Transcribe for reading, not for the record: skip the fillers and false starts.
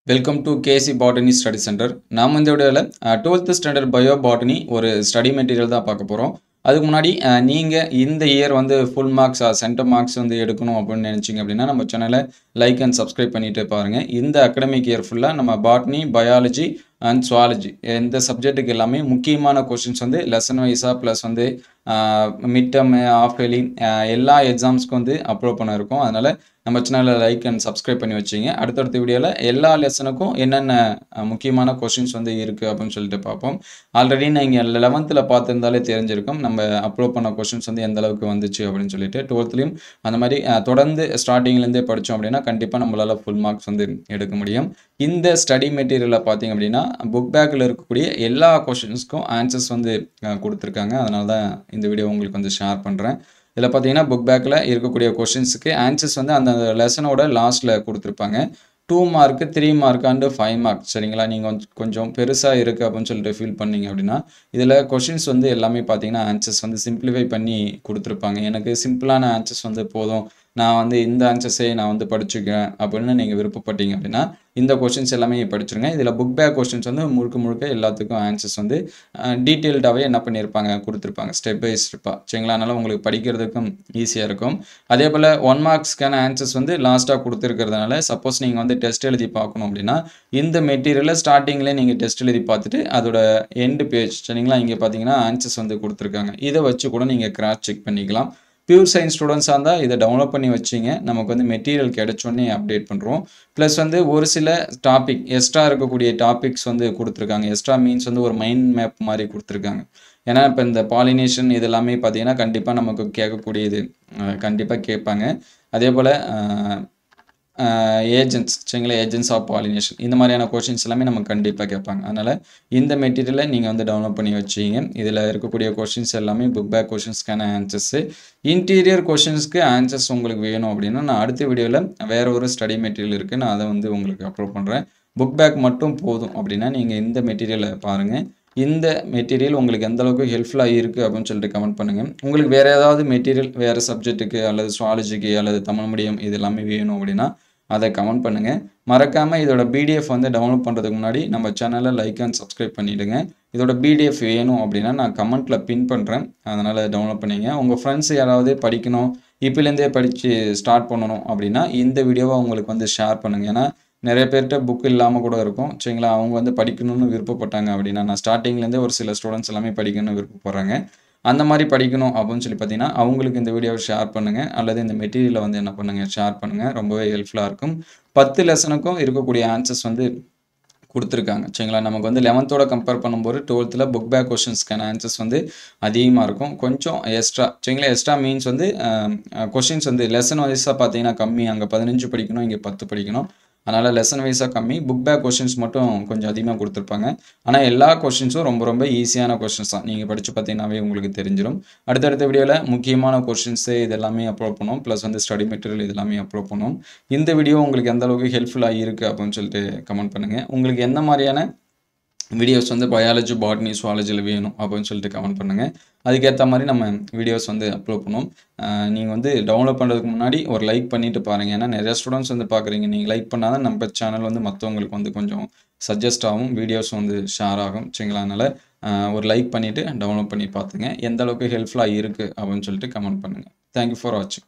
Welcome to KC botany study centre. நாம் இந்த வீடியோவில் 12th ஸ்டாண்டர்ட் பயோ பாட்டனி ஒரு ஸ்டடி மெட்டீரியல் தான் பார்க்க போகிறோம். அதுக்கு முன்னாடி நீங்கள் இந்த இயர் வந்து ஃபுல் மார்க்ஸ் சென்டம் மார்க்ஸ் வந்து எடுக்கணும் அப்படின்னு நினச்சிங்க அப்படின்னா நம்ம சேனலை லைக் அண்ட் சப்ஸ்கிரைப் பண்ணிட்டு பாருங்கள். இந்த அகடமிக் இயர் ஃபுல்லாக நம்ம பாட்னி, பயாலஜி அண்ட் சுவாலஜி இந்த சப்ஜெக்ட்டுக்கு எல்லாமே முக்கியமான கொஷின்ஸ் வந்து லெசன் வைஸாக ப்ளஸ் வந்து மிட் டேர்மு, ஆஃப் இயர்லி எல்லா எக்ஸாம்ஸ்க்கும் வந்து அப்லோட் பண்ண இருக்கும். அதனால் நம்ம சேனலில் லைக் அண்ட் சப்ஸ்கிரைப் பண்ணி வச்சிங்க. அடுத்தடுத்த வீடியோவில் எல்லா லெசனுக்கும் என்னென்ன முக்கியமான கொஷின்ஸ் வந்து இருக்குது அப்படின்னு சொல்லிட்டு பார்ப்போம். ஆல்ரெடி நீங்கள் 11th பார்த்துருந்தாலே தெரிஞ்சிருக்கும் நம்ம அப்லோட் பண்ண கொஷின்ஸ் வந்து எந்த அளவுக்கு வந்துச்சு அப்படின்னு சொல்லிட்டு. 12th அந்த மாதிரி தொடர்ந்து ஸ்டார்டிங்லேருந்தே படித்தோம் அப்படின்னா கண்டிப்பாக நம்மளால் ஃபுல் மார்க்ஸ் வந்து எடுக்க முடியும். இந்த ஸ்டடி மெட்டீரியலில் பார்த்தீங்க அப்படின்னா புக் பேக்கில் இருக்கக்கூடிய எல்லா கொஷின்ஸ்க்கும் ஆன்சர்ஸ் வந்து கொடுத்துருக்காங்க. அதனால தான் இந்த வீடியோ உங்களுக்கு வந்து ஷேர் பண்ணுறேன். இதில் பார்த்தீங்கன்னா புக் பேக்கில் இருக்கக்கூடிய கொஷின்ஸுக்கு ஆன்சர்ஸ் வந்து அந்த லெசனோட லாஸ்ட்டில் கொடுத்துருப்பாங்க. 2 மார்க்கு, 3 மார்க் அண்டு 5 மார்க். சரிங்களா? நீங்கள் கொஞ்சம் பெருசாக இருக்குது அப்படின்னு சொல்லிட்டு ஃபீல் பண்ணீங்க அப்படின்னா இதில் கொஷின்ஸ் வந்து எல்லாமே பார்த்தீங்கன்னா ஆன்சர்ஸ் வந்து சிம்பிளிஃபை பண்ணி கொடுத்துருப்பாங்க. எனக்கு சிம்பிளான ஆன்சர்ஸ் வந்து போதும், நான் வந்து இந்த ஆன்சர்ஸே நான் வந்து படிச்சுக்கிறேன் அப்படின்னு நீங்கள் விருப்பப்பட்டீங்க அப்படின்னா இந்த கொஷின்ஸ் எல்லாமே படிச்சுருங்க. இதில் புக் பேக் கொஷின்ஸ் வந்து முழுக்க எல்லாத்துக்கும் ஆன்சர்ஸ் வந்து டீட்டெயில்டாகவே என்ன பண்ணியிருப்பாங்க கொடுத்துருப்பாங்க, ஸ்டெப் பை ஸ்டெப்பாக. சரிங்களா? அதனால் உங்களுக்கு படிக்கிறதுக்கும் ஈஸியாக இருக்கும். அதே போல் 1 மார்க்ஸ்க்கான ஆன்சர்ஸ் வந்து லாஸ்ட்டாக கொடுத்துருக்கிறதுனால சப்போஸ் நீங்கள் வந்து டெஸ்ட் எழுதி பார்க்கணும் அப்படின்னா இந்த மெட்டீரியலில் ஸ்டார்டிங்கில் நீங்கள் டெஸ்ட் எழுதி பார்த்துட்டு அதோட எண்டு பேஜ் சரிங்களா இங்கே பார்த்தீங்கன்னா ஆன்சர்ஸ் வந்து கொடுத்துருக்காங்க. இதை வச்சு கூட நீங்கள் கிராஸ் செக் பண்ணிக்கலாம். பியூர் சயின்ஸ் ஸ்டூடெண்ட்ஸாக இருந்தால் இதை டவுன்லோட் பண்ணி வச்சிங்க. நமக்கு வந்து மெட்டீரியல் கிடைச்சோன்னே அப்டேட் பண்ணுறோம். ப்ளஸ் வந்து ஒரு சில டாபிக் எக்ஸ்ட்ரா இருக்கக்கூடிய டாபிக்ஸ் வந்து கொடுத்துருக்காங்க. எக்ஸ்ட்ரா மீன்ஸ் வந்து ஒரு மைண்ட் மேப் மாதிரி கொடுத்துருக்காங்க. ஏன்னா இப்போ இந்த பாலினேஷன் இது எல்லாமே பார்த்தீங்கன்னா கண்டிப்பாக நமக்கு கேட்கக்கூடியது, கண்டிப்பாக கேட்பாங்க. அதே போல் ஏஜென்ட்ஸ் சரிங்களா, ஏஜென்ட்ஸ் ஆஃப் பாலினேஷன் இந்த மாதிரியான கொஷின்ஸ் எல்லாமே நமக்கு கண்டிப்பாக கேட்பாங்க. அதனால் இந்த மெட்டீரியலை நீங்கள் வந்து டவுன்லோட் பண்ணி வச்சிங்க. இதில் இருக்கக்கூடிய கொஷின்ஸ் எல்லாமே புக் பேக் கொஷின்ஸ்க்கான ஆன்சர்ஸு. இன்டீரியர் கொஷின்ஸ்க்கு ஆன்சர்ஸ் உங்களுக்கு வேணும் அப்படின்னா நான் அடுத்த வீடியோவில் வேறு ஒரு ஸ்டடி மெட்டீரியல் இருக்குது, நான் அதை வந்து உங்களுக்கு அப்லோட் பண்ணுறேன். புக் பேக் மட்டும் போதும் அப்படின்னா நீங்கள் இந்த மெட்டீரியலை பாருங்கள். இந்த மெட்டீரியல் உங்களுக்கு எந்த அளவுக்கு ஹெல்ப்ஃபுல்லாக இருக்குது அப்படின்னு சொல்லிட்டு கமெண்ட் பண்ணுங்கள். உங்களுக்கு வேறு ஏதாவது மெட்டீரியல் வேறு சப்ஜெக்ட்டுக்கு அல்லது சுவாலஜிக்கு அல்லது தமிழ் மீடியம் இது எல்லாமே வேணும் அப்படின்னா அதை கமெண்ட் பண்ணுங்கள். மறக்காமல் இதோட பிடிஎஃப் வந்து டவுன்லோட் பண்ணுறதுக்கு முன்னாடி நம்ம சேனலை லைக் அண்ட் சப்ஸ்கிரைப் பண்ணிவிடுங்க. இதோட பிடிஎஃப் வேணும் அப்படின்னா நான் கமெண்ட்டில் பின் பண்ணுறேன், அதனால் டவுன்லோட் பண்ணிங்க. உங்கள் ஃப்ரெண்ட்ஸ் யாராவது படிக்கணும், இப்போலேருந்தே படித்து ஸ்டார்ட் பண்ணணும் அப்படின்னா இந்த வீடியோவை உங்களுக்கு வந்து ஷேர் பண்ணுங்கள். ஏன்னா நிறைய பேர்கிட்ட புக் இல்லாமல் கூட இருக்கும் சரிங்களா, அவங்க வந்து படிக்கணும்னு விருப்பப்பட்டாங்க அப்படின்னா நான் ஸ்டார்டிங்லேருந்தே ஒரு சில ஸ்டூடெண்ட்ஸ் எல்லாமே படிக்கணும்னு விருப்பப்படுறாங்க. அந்த மாதிரி படிக்கணும் அப்படின்னு சொல்லி பார்த்தீங்கன்னா அவங்களுக்கு இந்த வீடியோவை ஷேர் பண்ணுங்கள் அல்லது இந்த மெட்டீரியலை வந்து என்ன பண்ணுங்கள் ஷேர் பண்ணுங்கள். ரொம்பவே ஹெல்ப்ஃபுல்லாக இருக்கும். 10 லெசனுக்கும் இருக்கக்கூடிய ஆன்சர்ஸ் வந்து கொடுத்துருக்காங்க சரிங்களா. நமக்கு வந்து 11th கம்பேர் பண்ணும்போது 12th புக் பேக் கொஷின்ஸ்க்கான ஆன்சர்ஸ் வந்து அதிகமாக இருக்கும். கொஞ்சம் எக்ஸ்ட்ரா சரிங்களா, எக்ஸ்ட்ரா மீன்ஸ் வந்து கொஷின்ஸ் வந்து லெசன் வைஸாக பார்த்தீங்கன்னா கம்மி. அங்கே 15 படிக்கணும், இங்கே 10 படிக்கணும். அதனால் லெசன் வைஸாக கம்மி. புக் பேக் கொஷின்ஸ் மட்டும் கொஞ்சம் அதிகமாக கொடுத்துருப்பாங்க. ஆனால் எல்லா கொஷின்ஸும் ரொம்ப ஈஸியான கொஷின்ஸ் தான். நீங்கள் படித்து பார்த்தீங்கன்னாவே உங்களுக்கு தெரிஞ்சிடும். அடுத்தடுத்த வீடியோவில் முக்கியமான கொஷின்ஸு இது எல்லாமே அப்லோட் பண்ணுவோம். ப்ளஸ் வந்து ஸ்டடி மெட்டீரியல் இது எல்லாமே அப்லோட் பண்ணுவோம். இந்த வீடியோ உங்களுக்கு எந்த அளவுக்கு ஹெல்ப்ஃபுல்லாக இருக்குது அப்படின்னு சொல்லிட்டு கமெண்ட் பண்ணுங்கள். உங்களுக்கு எந்த மாதிரியான வீடியோஸ் வந்து பயாலஜி, பாட்னி, சுவாலஜியில் வேணும் அப்படின்னு சொல்லிட்டு கமெண்ட் பண்ணுங்கள். அதுக்கேற்ற மாதிரி நம்ம வீடியோஸ் வந்து அப்லோட் பண்ணுவோம். நீங்கள் வந்து டவுன்லோட் பண்ணுறதுக்கு முன்னாடி ஒரு லைக் பண்ணிவிட்டு பாருங்கள். ஏன்னா நிறையா ஸ்டூடெண்ட்ஸ் வந்து பார்க்குறீங்க, நீங்கள் லைக் பண்ணால் தான் நம்ம சேனல் வந்து மற்றவங்களுக்கு வந்து கொஞ்சம் சஜஸ்ட் ஆகும், வீடியோஸ் வந்து ஷேர் ஆகும் சரிங்களா. அதனால் ஒரு லைக் பண்ணிவிட்டு டவுன்லோட் பண்ணி பார்த்துங்க. எந்த அளவுக்கு ஹெல்ப்ஃபுல்லாக இருக்குது அப்படின்னு சொல்லிட்டு கமெண்ட் பண்ணுங்கள். தேங்க்யூ ஃபார் வாட்சிங்.